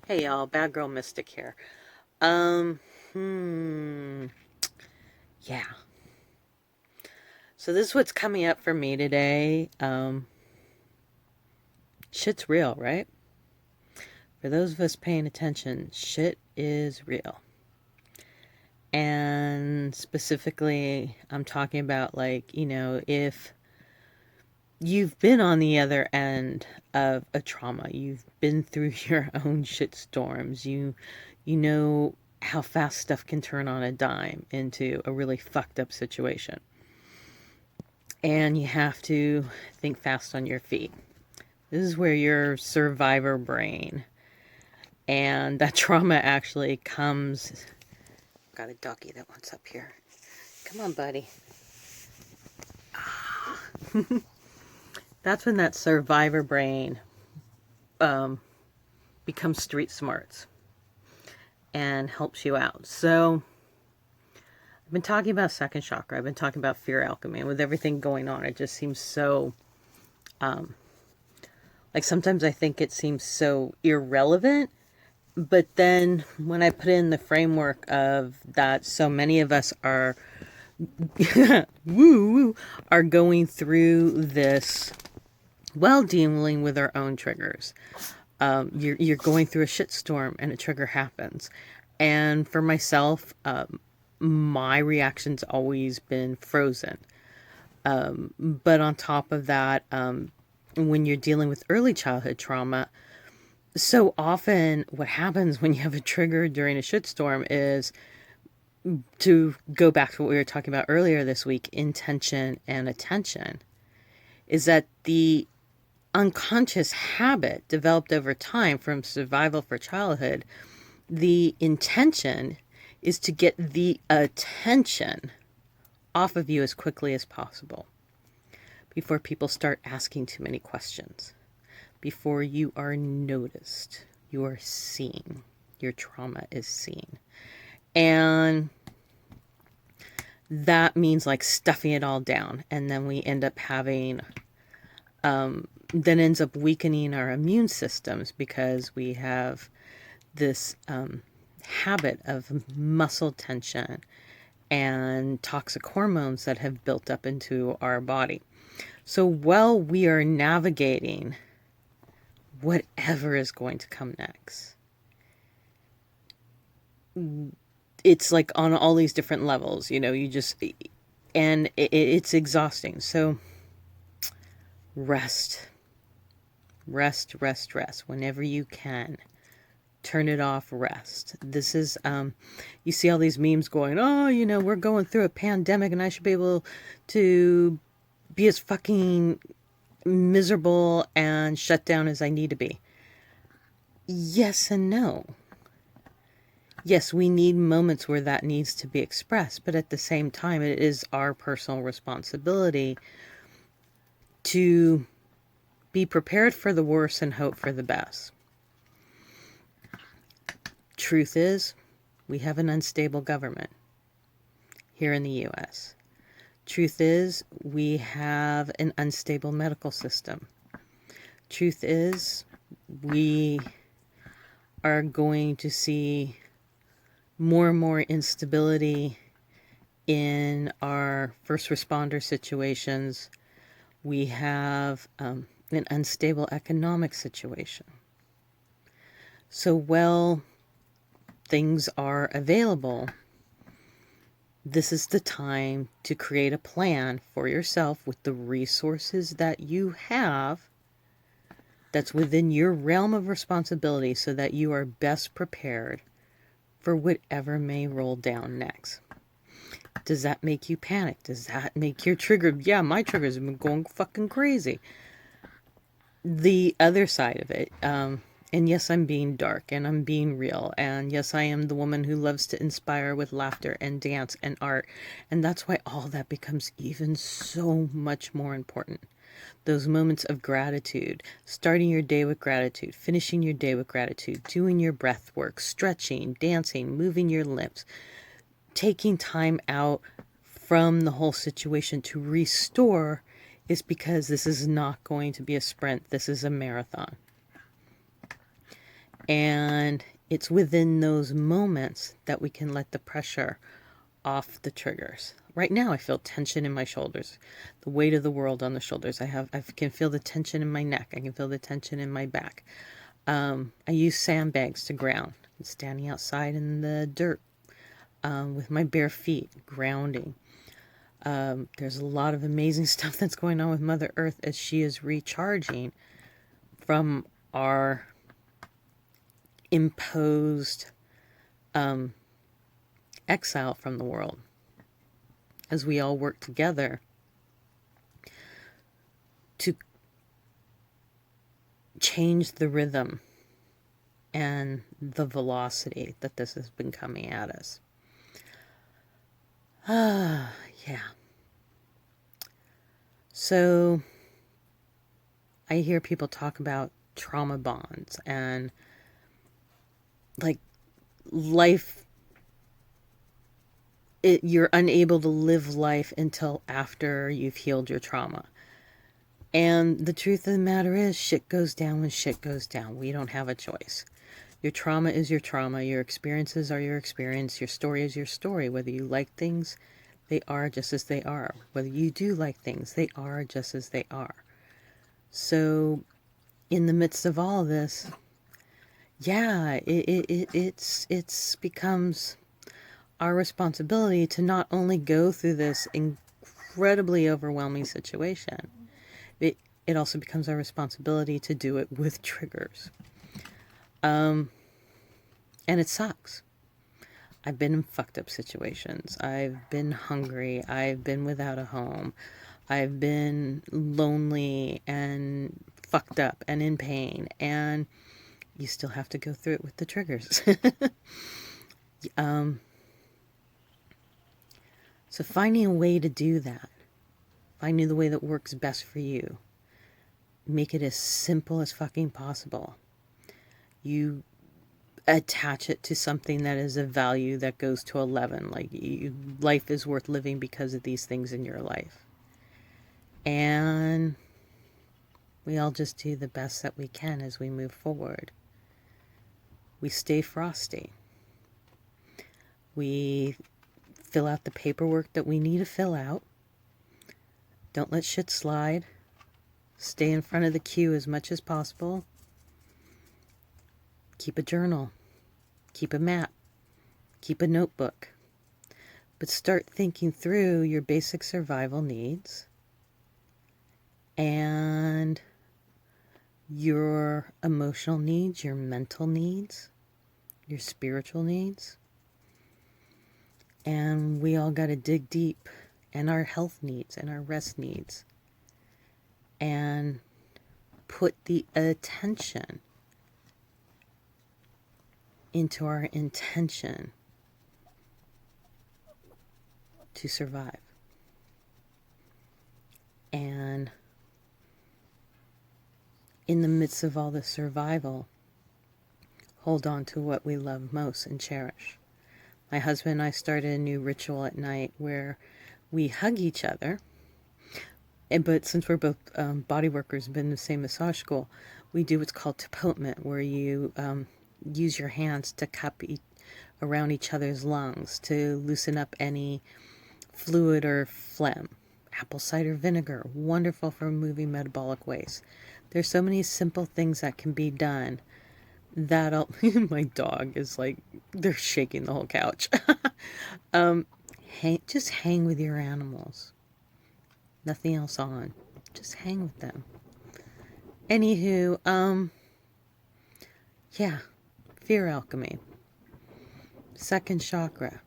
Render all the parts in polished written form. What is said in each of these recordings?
Hey y'all, Bad Girl Mystic here. Um, yeah. So this is what's coming up for me today. Shit's real, right? For those of us paying attention, shit is real. And specifically, I'm talking about if you've been on the other end of a trauma, you've been through your own shit storms, you know how fast stuff can turn on a dime into a really fucked up situation. And you have to think fast on your feet. This is where your survivor brain and that trauma actually comes. Got a doggy that wants up here. Come on, buddy. That's when that survivor brain um, becomes street smarts and helps you out. So, I've been talking about second chakra. I've been talking about fear alchemy. And with everything going on, it just seems so like sometimes I think it seems so irrelevant. But then when I put in the framework of that, so many of us are woo, are going through this while dealing with our own triggers. You're going through a shitstorm and a trigger happens. And for myself, my reaction's always been frozen. But on top of that, when you're dealing with early childhood trauma, so often what happens when you have a trigger during a shitstorm is, to go back to what we were talking about earlier this week, intention and attention, is that the unconscious habit developed over time from survival for childhood, the intention is to get the attention off of you as quickly as possible before people start asking too many questions, before you are noticed, you are seen, your trauma is seen. And that means like stuffing it all down. And then we end up having, then ends up weakening our immune systems because we have this habit of muscle tension and toxic hormones that have built up into our body. So while we are navigating whatever is going to come next, it's like on all these different levels, you just, and it's exhausting. So rest, whenever you can. Turn it off, rest. This is, you see all these memes going, oh, we're going through a pandemic and I should be able to be as fucking miserable and shut down as I need to be. Yes and no. Yes, we need moments where that needs to be expressed, but at the same time, it is our personal responsibility to be prepared for the worst and hope for the best. Truth is, we have an unstable government here in the U.S. Truth is, we have an unstable medical system. Truth is, we are going to see more and more instability in our first responder situations. We have an unstable economic situation. So while things are available, this is the time to create a plan for yourself with the resources that you have that's within your realm of responsibility so that you are best prepared for whatever may roll down next. Does that make you panic? Does that make your trigger? Yeah, my triggers have been going fucking crazy. The other side of it, and yes, I'm being dark and I'm being real. And yes, I am the woman who loves to inspire with laughter and dance and art. And that's why all that becomes even so much more important. Those moments of gratitude, starting your day with gratitude, finishing your day with gratitude, doing your breath work, stretching, dancing, moving your lips, taking time out from the whole situation to restore, is because this is not going to be a sprint. This is a marathon. And it's within those moments that we can let the pressure off the triggers. Right now, I feel tension in my shoulders, the weight of the world on the shoulders. I can feel the tension in my neck. I can feel the tension in my back. I use sandbags to ground. I'm standing outside in the dirt with my bare feet, grounding. There's a lot of amazing stuff that's going on with Mother Earth as she is recharging from our imposed exile from the world, as we all work together to change the rhythm and the velocity that this has been coming at us. Yeah. So I hear people talk about trauma bonds and like life, you're unable to live life until after you've healed your trauma. And the truth of the matter is, shit goes down when shit goes down. We don't have a choice. Your trauma is your trauma. Your experiences are your experience. Your story is your story. Whether you like things, they are just as they are. Whether you do like things, they are just as they are. So in the midst of all this, yeah, it's becomes our responsibility to not only go through this incredibly overwhelming situation, it also becomes our responsibility to do it with triggers. And it sucks. I've been in fucked up situations. I've been hungry. I've been without a home. I've been lonely and fucked up and in pain. And you still have to go through it with the triggers. So finding a way to do that, finding the way that works best for you, make it as simple as fucking possible. You attach it to something that is a value that goes to 11. Like, life is worth living because of these things in your life. And we all just do the best that we can as we move forward. We stay frosty. We fill out the paperwork that we need to fill out. Don't let shit slide. Stay in front of the queue as much as possible. Keep a journal. Keep a map. Keep a notebook. But start thinking through your basic survival needs and your emotional needs, your mental needs, your spiritual needs. And we all got to dig deep, and our health needs and our rest needs, and put the attention into our intention to survive. And in the midst of all the survival, hold on to what we love most and cherish. My husband and I started a new ritual at night where we hug each other. But since we're both body workers, been in the same massage school, we do what's called tapotement, where you use your hands to cup around each other's lungs to loosen up any fluid or phlegm. Apple cider vinegar, wonderful for removing metabolic waste. There's so many simple things that can be done. That'll my dog is like, they're shaking the whole couch. Just hang with your animals. Nothing else on. Just hang with them. Anywho, yeah, fear alchemy. Second chakra.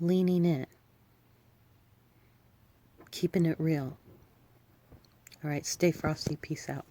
Leaning in. Keeping it real. All right, stay frosty. Peace out.